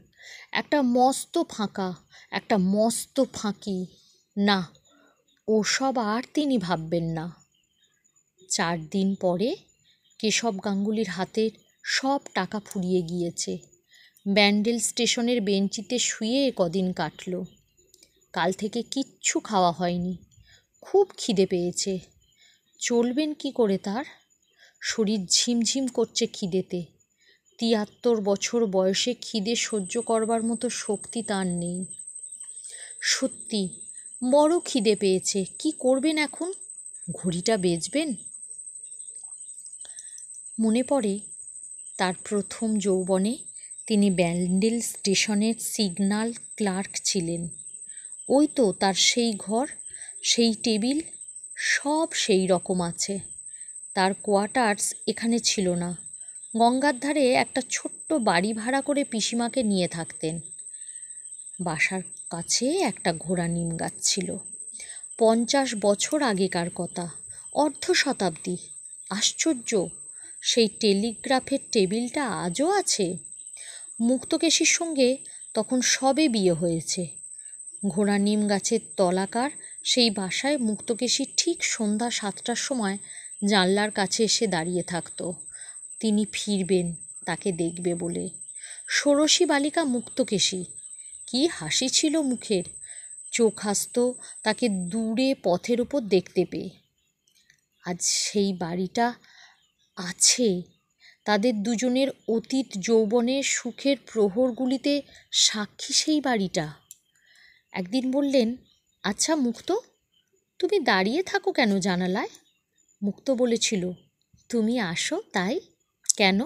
[SPEAKER 1] একটা মস্ত ফাঁকা, একটা মস্ত ফাঁকি। না, ওসব আর তিনি ভাববেন না। 4 দিন পরে কেশব গাঙ্গুলির হাতের সব টাকা ফুরিয়ে গিয়েছে। ব্যান্ডেল স্টেশনের বেঞ্চিতে শুয়ে কদিন কাটল। কাল থেকে কিচ্ছু খাওয়া হয়নি। খুব খিদে পেয়েছে। চলবেন কি করে তার? শরীর ঝিমঝিম করছে খিদেতে। 73 বছর বয়সে খিদে সহ্য করবার মতো শক্তি তার নেই। সত্যি বড় খিদে পেয়েছে। কি করবেন এখন? ঘড়িটা বেচবেন? মনে পড়ে তার প্রথম যৌবনে তিনি ব্যান্ডেল স্টেশনের সিগন্যাল ক্লার্ক ছিলেন। ওই তো তার সেই ঘর, সেই টেবিল, সব সেই রকম আছে। তার কোয়ার্টার্স এখানে ছিল না। গঙ্গার ধারে একটা ছোট্ট বাড়ি ভাড়া করে পিসিমাকে নিয়ে থাকতেন। বাসার কাছে একটা ঘোড়া নিম গাছ ছিল। 50 বছর আগেকার কথা, অর্ধ শতাব্দী। আশ্চর্য, সেই টেলিগ্রাফের টেবিলটা আজও আছে। মুক্তকেশীর সঙ্গে তখন সবে বিয়ে হয়েছে। ঘোড়া নিম গাছের তলাকার সেই বাসায় মুক্তকেশী ঠিক সন্ধ্যা 7টার সময় জানলার কাছে এসে দাঁড়িয়ে থাকত। তিনি ফিরবেন তাকে দেখবে বলে। ষোড়শী বালিকা মুক্তকেশী। কি হাসি ছিল মুখের! চোখ হাসত তাকে দূরে পথের ওপর দেখতে পেয়ে। আজ সেই বাড়িটা আছে। তাদের দুজনের অতীত যৌবনের সুখের প্রহরগুলিতে সাক্ষী সেই বাড়িটা। একদিন বললেন, আচ্ছা মুক্ত, তুমি দাঁড়িয়ে থাকো কেন জানালায়? মুক্ত বলেছিল, তুমি আসো তাই। কেন?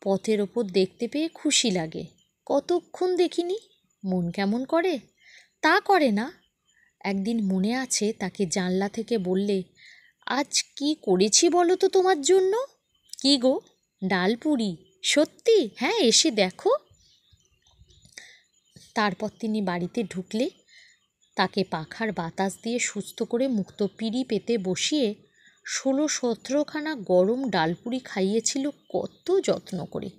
[SPEAKER 1] পথের ওপর দেখতে পেয়ে খুশি লাগে। কতক্ষণ দেখিনি, মন কেমন করে? তা করে না। একদিন মনে আছে তাকে জানলা থেকে বললে, আজ কি করেছি বলো তো তোমার জন্য? কি গো? ডালপুরি। সত্যি? হ্যাঁ, এসে দেখো। তারপর তিনি বাড়িতে ঢুকলে তাকে পাখার বাতাস দিয়ে সুস্থ করে মুক্ত পিঁড়ি পেতে বসিয়ে 16-17খানা গরম ডালপুরি খাইয়েছিল কত যত্ন করে।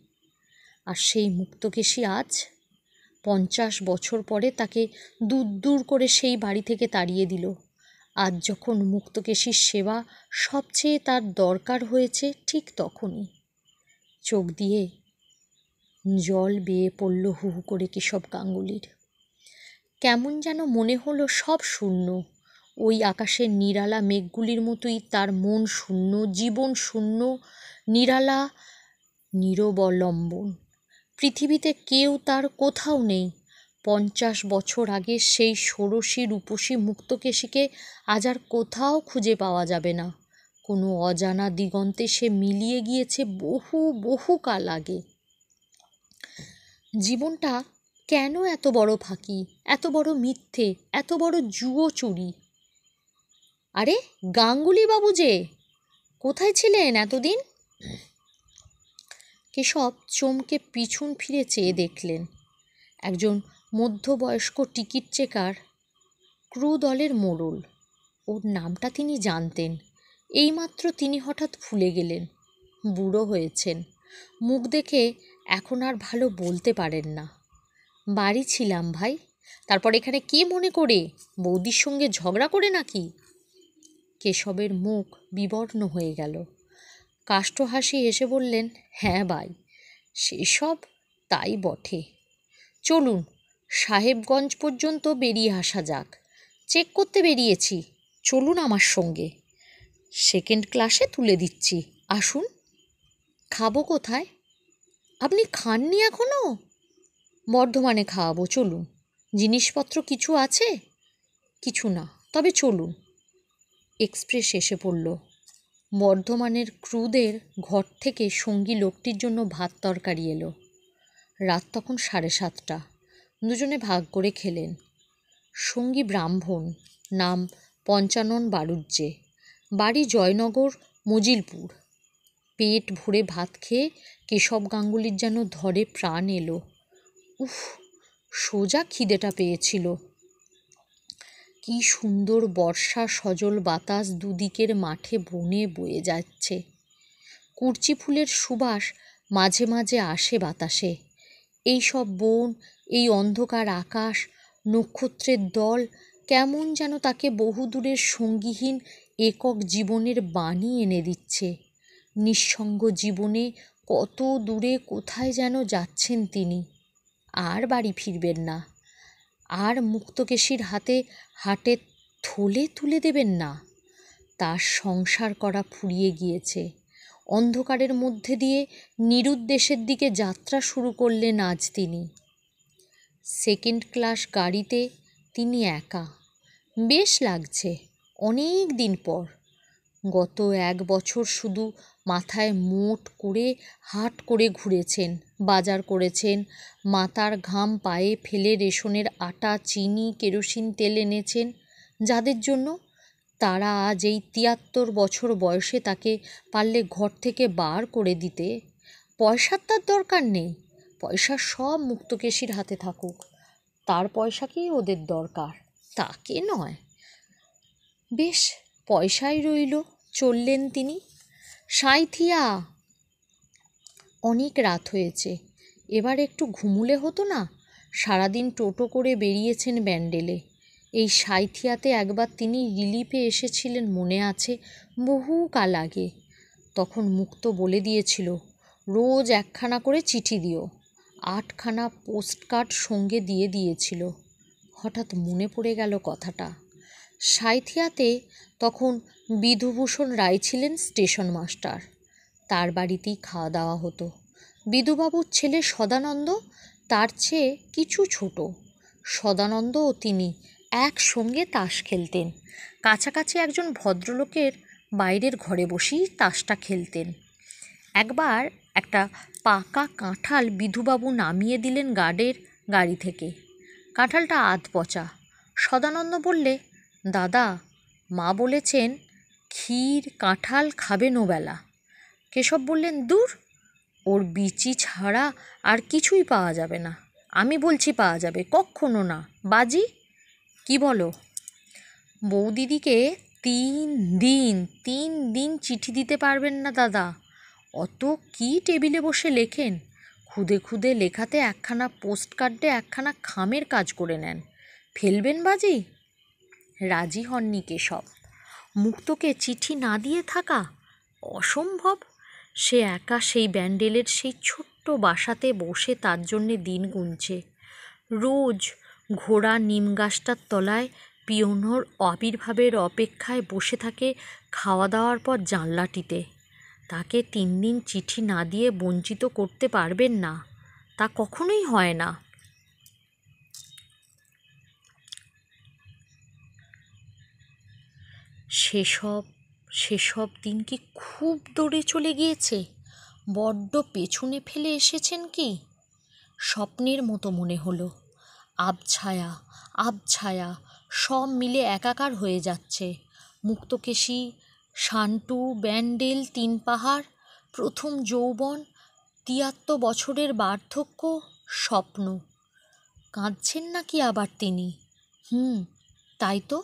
[SPEAKER 1] আর সেই মুক্তকেশী আজ 50 বছর পরে তাকে দূর দূর করে সেই বাড়ি থেকে তাড়িয়ে দিল। আজ যখন মুক্তকেশীর সেবা সবচেয়ে তার দরকার হয়েছে, ঠিক তখনই চোখ দিয়ে জল বেয়ে পড়ল হু হু করে কেশব গাঙ্গুলির। কেমন যেন মনে হলো সব শূন্য। ওই আকাশের নিরালা মেঘগুলির মতোই তার মন শূন্য, জীবন শূন্য, নিরালা নিরবলম্বন। পৃথিবীতে কেউ তার কোথাও নেই। 50 বছর আগে সেই ষোড়শী রূপসী মুক্তকেশীকে আজ আর কোথাও খুঁজে পাওয়া যাবে না। কোনো অজানা দিগন্তে সে মিলিয়ে গিয়েছে বহু বহু কাল আগে। জীবনটা কেন এত বড় ফাঁকি, এত বড় মিথ্যে, এত বড় জুয়ো চুরি? আরে গাঙ্গুলি বাবু যে, কোথায় ছিলেন এতদিন? কেশব চমকে পিছন ফিরে চেয়ে দেখলেন একজন মধ্যবয়স্ক টিকিট চেকার, ক্রু দলের মোড়ল। ওর নামটা তিনি জানতেন। এইমাত্র তিনি হঠাৎ ভুলে গেলেন। বুড়ো হয়েছেন, মুখ দেখে এখন আর ভালো বলতে পারেন না। বাড়ি ছিলাম ভাই। তারপর এখানে কি মনে করে? বৌদির সঙ্গে ঝগড়া করে নাকি? কেশবের মুখ বিবর্ণ হয়ে গেল। কাষ্ঠ হাসি এসে বললেন, হ্যাঁ ভাই, সেসব তাই বটে। চলুন সাহেবগঞ্জ পর্যন্ত বেরিয়ে আসা যাক। চেক করতে বেরিয়েছি, চলুন আমার সঙ্গে। 2nd ক্লাসে তুলে দিচ্ছি, আসুন। খাবো কোথায়? আপনি খাননি এখনো? বর্ধমানে খাওয়াবো, চলুন। জিনিসপত্র কিছু আছে? কিছু না, তবে চলুন। এক্সপ্রেস এসে পড়ল। বর্ধমানের ক্রুদের ঘর থেকে সঙ্গী লোকটির জন্য ভাত তরকারি এলো। রাত তখন 7:30। দুজনে ভাগ করে খেলেন। সঙ্গী ব্রাহ্মণ, নাম পঞ্চানন বাড়ুজ্যে, বাড়ি জয়নগর মজিলপুর। পেট ভরে ভাত খেয়ে কেশব গাঙ্গুলির যেন ধরে প্রাণ এলো। উফ, সোজা খিদেটা পেয়েছিল। কি সুন্দর বর্ষা সজল বাতাস দুদিকের মাঠে বনে বয়ে যাচ্ছে। কুরচি ফুলের সুবাস মাঝে মাঝে আসে বাতাসে। এই সব বন, এই অন্ধকার আকাশ, নক্ষত্রের দল কেমন যেন তাকে বহুদূরের সঙ্গীহীন একক জীবনের বাণী এনে দিচ্ছে। নিঃসঙ্গ জীবনে কত দূরে কোথায় যেন যাচ্ছেন তিনি। আর বাড়ি ফিরবেন না, আর মুক্তকেশীর হাটের থলে তুলে দেবেন না। তার সংসার করা ফুরিয়ে গিয়েছে। অন্ধকারের মধ্যে দিয়ে নিরুদ্দেশের দিকে যাত্রা শুরু করলেন আজ তিনি। সেকেন্ড ক্লাস গাড়িতে তিনি একা। বেশ লাগছে, অনেক দিন পর। গত 1 বছর শুধু মাথায় মোট করে হাট করে ঘুরেছেন, বাজার করেছেন, মাথার ঘাম পায়ে ফেলে রেশনের আটা, চিনি, কেরোসিন তেল এনেছেন। যাদের জন্য তারা আজ এই 73 বছর বয়সে তাকে পারলে ঘর থেকে বার করে দিতে। পয়সার তার দরকার নেই, পয়সা সব মুক্তকেশীর হাতে থাকুক, তার পয়সাকেই ওদের দরকার, তাকে নয়। বেশ, পয়সাই রইল। চললেন তিনি। সাঁইথিয়া, অনেক রাত হয়েছে, এবার একটু ঘুমুলে হতো না? সারাদিন টোটো করে বেরিয়েছেন ব্যান্ডেলে। এই সাঁইথিয়াতে একবার তিনি রিলিফে এসেছিলেন, মনে আছে, বহু কাল আগে। তখন মুক্ত বলে দিয়েছিল, রোজ 1খানা করে চিঠি দিও। 8খানা পোস্টকার্ড সঙ্গে দিয়ে দিয়েছিল। হঠাৎ মনে পড়ে গেল কথাটা। সাঁইথিয়াতে তখন বিধুভূষণ রায় ছিলেন স্টেশন মাস্টার। তার বাড়িতেই খাওয়া দাওয়া হতো। বিধুবাবুর ছেলে সদানন্দ তার চেয়ে কিছু ছোট। সদানন্দ ও তিনি একসঙ্গে তাস খেলতেন। কাছাকাছি একজন ভদ্রলোকের বাইরের ঘরে বসেই তাসটা খেলতেন। একবার একটা পাকা কাঁঠাল বিধুবাবু নামিয়ে দিলেন গাড়ি থেকে। কাঁঠালটা আধপচা। সদানন্দ বললে, দাদা, মা বলেছেন ক্ষীর কাঁঠাল খাবেন ওবেলা। কেশব বললেন, দূর, ওর বিচি ছাড়া আর কিছুই পাওয়া যাবে না। আমি বলছি পাওয়া যাবে, কক্ষনো না। বাজি, কি বলো? বৌদিদিকে 3 দিন চিঠি দিতে পারবেন না দাদা। অত কি টেবিলে বসে লেখেন? খুদে খুদে লেখাতে 1খানা পোস্টকার্ডে 1খানা খামের কাজ করে নেন। ফেলবেন বাজি? রাজি হননি কেশব। মুক্তকে চিঠি না দিয়ে থাকা অসম্ভব। সে একা সেই ব্যান্ডেলের সেই ছোট্ট বাসাতে বসে তার জন্যে দিন গুনছে। রোজ ঘোড়া নিম গাছটার তলায় পিয়নোর আবির্ভাবের অপেক্ষায় বসে থাকে খাওয়া দাওয়ার পর জানলাটিতে। তাকে 3 দিন চিঠি না দিয়ে বঞ্চিত করতে পারবেন না, তা কখনোই হয় না। সেসব দিন কি খুব দূরে চলে গিয়েছে? বড্ড পেছনে ফেলে এসেছেন কি? স্বপ্নের মতো মনে হলো। আবছায়া সব মিলে একাকার হয়ে যাচ্ছে। মুক্তকেশী, শান্টু, ব্যান্ডেল, 3 পাহাড়, প্রথম যৌবন, 73 বছরের বার্ধক্য, স্বপ্ন। কাঁদছেন নাকি আবার তিনি? তাই তো,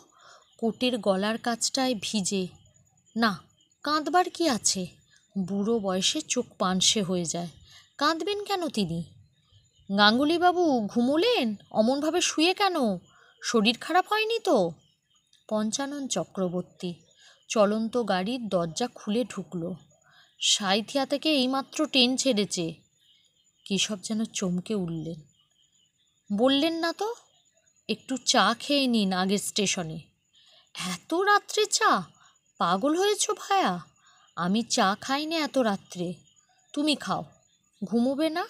[SPEAKER 1] কোটের গলার কাছটায় ভিজে। না, কাঁদবার কি আছে? বুড়ো বয়সে চোখ পানসে হয়ে যায়, কাঁদবেন কেন তিনি? গাঙ্গুলিবাবু ঘুমোলেন? অমনভাবে শুয়ে কেন? শরীর খারাপ হয়নি তো? পঞ্চানন চক্রবর্তী চলন্ত গাড়ির দরজা খুলে ঢুকল। সাঁইথিয়া থেকে এইমাত্র ট্রেন ছেড়েছে। কেশব যেন চমকে উঠলেন। বললেন না তো? একটু চা খেয়ে নিন আগের স্টেশনে। এত রাত্রে চা? পাগল হয়েছ ভায়া? আমি চা খাই না এত রাত্রে। তুমি খাও। ঘুমোবে না?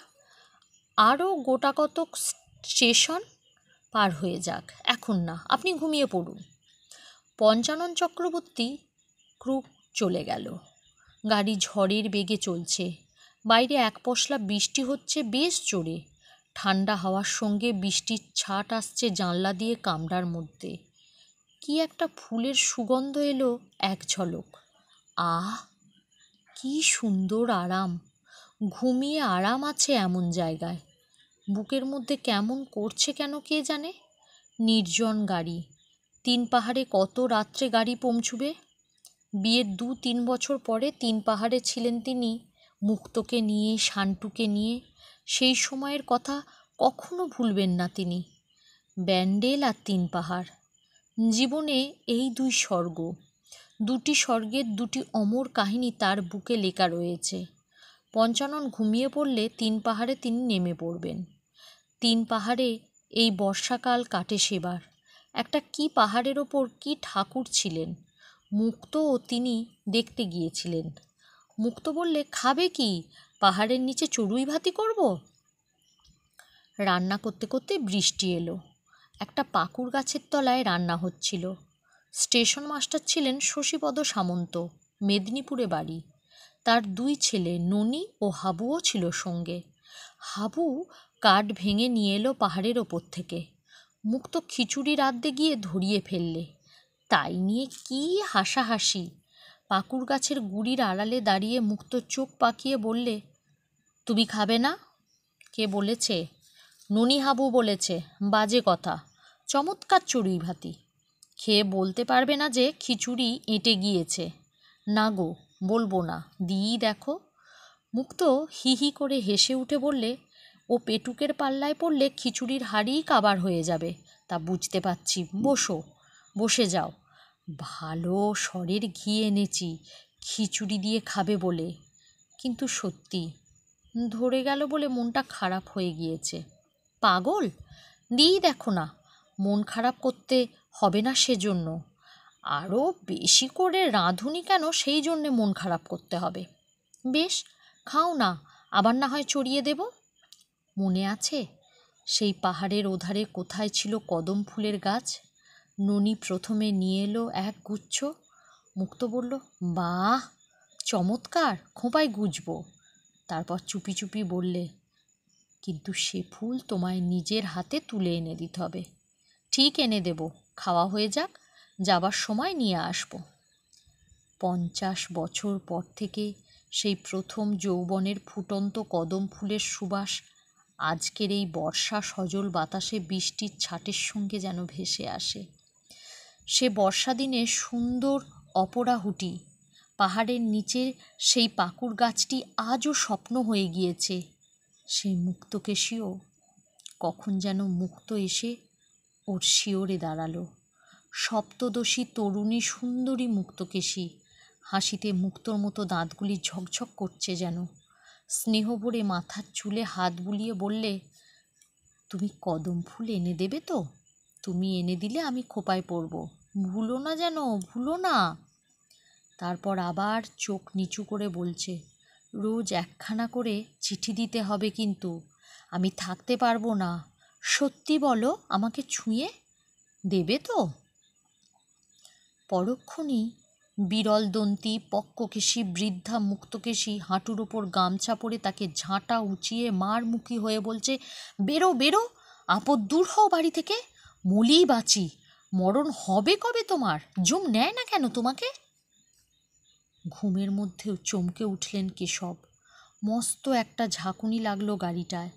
[SPEAKER 1] আরও গোটাকতক স্টেশন পার হয়ে যাক, এখন না, আপনি ঘুমিয়ে পড়ুন। পঞ্চানন চক্রবর্তী ক্রুক চলে গেল। গাড়ি ঝড়ের বেগে চলছে। বাইরে 1 পশলা বৃষ্টি হচ্ছে বেশ জোরে। ঠান্ডা হাওয়ার সঙ্গে বৃষ্টির ছাট আসছে জানলা দিয়ে কামরার মধ্যে। কি একটা ফুলের সুগন্ধ এলো এক ঝলক। আহ, কি সুন্দর আরাম! ঘুমিয়ে আরাম আছে এমন জায়গায়। বুকের মধ্যে কেমন করছে কেন কে জানে। নির্জন গাড়ি। 3 পাহাড়ে কত রাত্রে গাড়ি পৌঁছবে। বিয়ের 2-3 বছর পরে 3 পাহাড়ে ছিলেন তিনি, মুক্তোকে নিয়ে, শান্টুকে নিয়ে। সেই সময়ের কথা কখনো ভুলবেন না তিনি। ব্যান্ডেল আর 3 পাহাড়। জীবনে এই 2 স্বর্গ। 2টি স্বর্গের 2টি অমর কাহিনী তার বুকে লেখা রয়েছে। পঞ্চানন ঘুমিয়ে পড়লে 3 পাহাড়ে তিনি নেমে পড়বেন। 3 পাহাড়ে এই বর্ষাকাল কাটে সেবার। একটা কি পাহাড়ের ওপর কি ঠাকুর ছিলেন। মুক্ত ও তিনি দেখতে গিয়েছিলেন। মুক্ত বললে, খাবে কি? পাহাড়ের নিচে চড়ুই ভাতি করব। রান্না করতে করতে বৃষ্টি এলো। একটা পাকুড় গাছের তলায় রান্না হচ্ছিল। স্টেশন মাস্টার ছিলেন শশীপদ সামন্ত, মেদিনীপুরে বাড়ি। তার 2 ছেলে ননি ও হাবুও ছিল সঙ্গে। হাবু কাঠ ভেঙে নিয়ে এলো পাহাড়ের ওপর থেকে। মুক্ত খিচুড়ি রাঁধতে গিয়ে ধরিয়ে ফেললে। তাই নিয়ে কি হাসাহাসি! পাকুড় গাছের গুড়ির আড়ালে দাঁড়িয়ে মুক্ত চোখ পাকিয়ে বললে, তুমি খাবে না? কে বলেছে? ননি হাবু বলেছে। বাজে কথা। চমৎকার চড়ুই ভাতি। খেয়ে বলতে পারবে না যে খিচুড়ি এঁটে গিয়েছে। না গো, বলবো না। দিই দেখো। মুক্ত হি হি করে হেসে উঠে বললে, ও পেটুকের পাল্লায় পড়লে খিচুড়ির হাড়িই কাবার হয়ে যাবে, তা বুঝতে পারছি। বসো, বসে যাও। ভালো সরের ঘি এনেছি খিচুড়ি দিয়ে খাবে বলে। কিন্তু সত্যি ধরে গেল বলে মনটা খারাপ হয়ে গিয়েছে। পাগল? দিই দেখো না। মন খারাপ করতে হবে না সেজন্য। আরও বেশি করে রাঁধুনি কেন সেই জন্যে মন খারাপ করতে হবে। বেশ, খাও না, আবার না হয় চড়িয়ে দেব। মনে আছে সেই পাহাড়ের ওধারে কোথায় ছিল কদম ফুলের গাছ? ননি প্রথমে নিয়ে এলো এক গুচ্ছ। মুক্ত বলল, বাহ, চমৎকার, খোঁপায় গুজবো। তারপর চুপি চুপি বললে, কিন্তু সে ফুল তোমায় নিজের হাতে তুলে এনে দিতে হবে। ঠিক এনে দেব, খাওয়া হয়ে যাক, যাবার সময় নিয়ে আসবো। 50 বছর পর থেকে সেই প্রথম যৌবনের ফুটন্ত কদম ফুলের সুবাস আজকের এই বর্ষা সজল বাতাসে বৃষ্টির ছাটের সঙ্গে যেন ভেসে আসে। সে বর্ষা দিনে সুন্দর অপরাহুটি পাহাড়ের নিচে সেই পাকুড় গাছটি আজও স্বপ্ন হয়ে গিয়েছে। সেই মুক্তকেশীও কখন যেন মুক্ত এসে ওর শিওরে দাঁড়ালো। সপ্তদশী তরুণী সুন্দরী মুক্তকেশী, হাসিতে মুক্তোর মতো দাঁতগুলি ঝকঝক করছে যেন। স্নেহ ভরে মাথার চুলে হাত বুলিয়ে বললে, তুমি কদম ফুল এনে দেবে তো? তুমি এনে দিলে আমি খোঁপায় পড়ব। ভুলো না যেন, ভুলো না। তারপর আবার চোখ নিচু করে বলছে, রোজ 1খানা করে চিঠি দিতে হবে কিন্তু। আমি থাকতে পারবো না। সত্যি বলো, আমাকে ছুঁয়ে দেবে তো? পরক্ষণেই বিরলদন্তী পক্ককেশী বৃদ্ধা মুক্তকেশী হাঁটুর ওপর গামছা পরে তাকে ঝাঁটা উঁচিয়ে মারমুখী হয়ে বলছে, বেরো বেরো, আপদ দূর হও বাড়ি থেকে। মলি বাঁচি, মরণ হবে কবে তোমার? জম নেয় না কেন তোমাকে? ঘুমের মধ্যেও চমকে উঠলেন কেশব। মস্ত একটা ঝাঁকুনি লাগলো গাড়িটায়।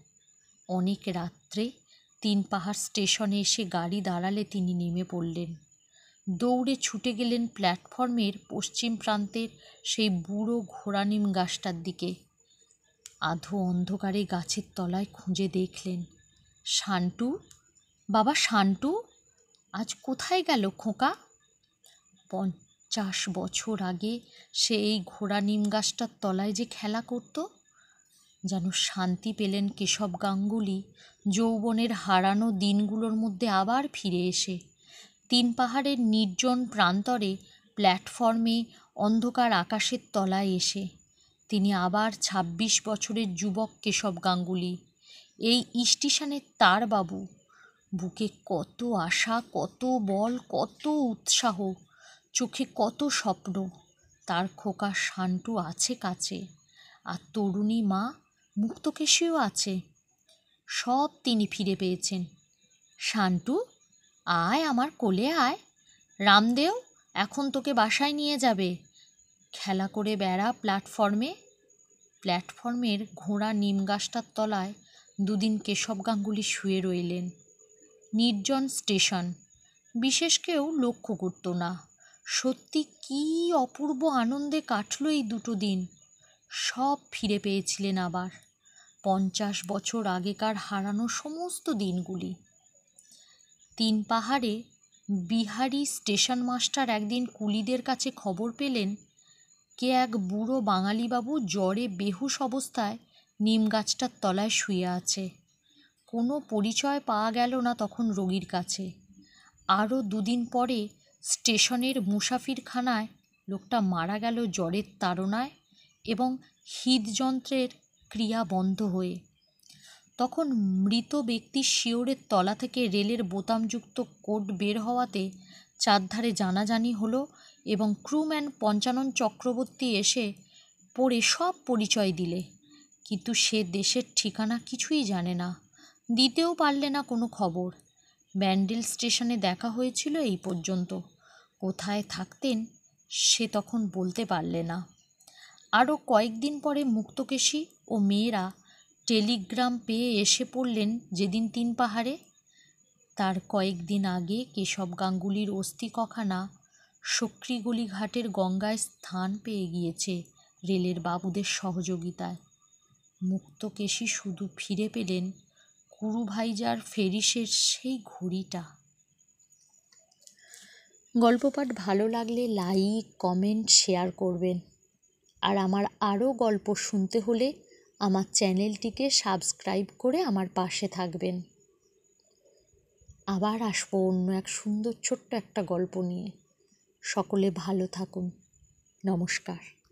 [SPEAKER 1] অনেক রাত্রে 3 পাহাড় স্টেশনে এসে গাড়ি দাঁড়ালে তিনি নেমে পড়লেন। দৌড়ে ছুটে গেলেন প্ল্যাটফর্মের পশ্চিম প্রান্তের সেই বুড়ো ঘোড়া নিম গাছটার দিকে। আধো অন্ধকারে গাছের তলায় খুঁজে দেখলেন, শান্টু, বাবা শান্টু, আজ কোথায় গেল খোকা? 50 বছর আগে সে এই ঘোড়া নিম গাছটার তলায় যে খেলা করত। যেন শান্তি পেলেন কেশব গাঙ্গুলি যৌবনের হারানো দিনগুলোর মধ্যে আবার ফিরে এসে। 3 পাহাড়ের নির্জন প্রান্তরে প্ল্যাটফর্মে অন্ধকার আকাশের তলায় এসে তিনি আবার 26 বছরের যুবক কেশব গাঙ্গুলি। এই স্টেশনের তার বাবু। বুকে কত আশা, কত বল, কত উৎসাহ, চোখে কত স্বপ্ন। তার খোকা শান্টু আছে কাছে, আর তরুণী মা মুক্তকেশীও আছে। সব তিনি ফিরে পেয়েছেন। শান্টু, আয় আমার কোলে আয়। রামদেও এখন তোকে বাসায় নিয়ে যাবে। খেলা করে বেড়া প্ল্যাটফর্মে। প্ল্যাটফর্মের ঘোড়া নিম গাছটার তলায় দুদিন কেশব গাঙ্গুলি শুয়ে রইলেন। নির্জন স্টেশন, বিশেষ কেউ লক্ষ্য করত না। সত্যি কী অপূর্ব আনন্দে কাটল এই দুটো দিন। সব ফিরে পেয়েছিলেন আবার, 50 বছর আগেকার হারানো সমস্ত দিনগুলি। তিন পাহাড়ে বিহারি স্টেশন মাস্টার একদিন কুলিদের কাছে খবর পেলেন কে এক বুড়ো বাঙালিবাবু জ্বরে বেহুশ অবস্থায় নিম গাছটার তলায় শুয়ে আছে। কোনো পরিচয় পাওয়া গেল না তখন রোগীর কাছে। আরও দুদিন পরে স্টেশনের মুসাফিরখানায় লোকটা মারা গেল জ্বরের তাড়নায় এবং হৃদযন্ত্রের ক্রিয়া বন্ধ হয়ে। তখন মৃত ব্যক্তির শিয়রের তলা থেকে রেলের বোতামযুক্ত কোট বের হওয়াতে চারধারে জানাজানি হলো এবং ক্রুম্যান পঞ্চানন চক্রবর্তী এসে পড়ে সব পরিচয় দিলে, কিন্তু সে দেশের ঠিকানা কিছুই জানে না, দিতেও পারলে না কোনো খবর। ব্যান্ডেল স্টেশনে দেখা হয়েছিল এই পর্যন্ত, কোথায় থাকতেন সে তখন বলতে পারলে না। আরও কয়েকদিন পরে মুক্তকেশী ও মেয়েরা টেলিগ্রাম পেয়ে এসে পড়লেন যেদিন তিন পাহাড়ে। তার কয়েকদিন আগে কেশব গাঙ্গুলির অস্থি কখানা সক্রিগলি ঘাটের গঙ্গায় স্থান পেয়ে গিয়েছে রেলের বাবুদের সহযোগিতায়। মুক্তকেশী শুধু ফিরে পেলেন কুরুভাইজার ফেরিসের সেই ঘড়িটা। গল্প পাঠ ভালো লাগলে লাইক, কমেন্ট, শেয়ার করবেন। আর আমার আরও গল্প শুনতে হলে আমার চ্যানেলটিকে সাবস্ক্রাইব করে আমার পাশে থাকবেন। আবার আসবো অন্য এক সুন্দর ছোট্ট একটা গল্প নিয়ে। সকলে ভালো থাকুন। নমস্কার।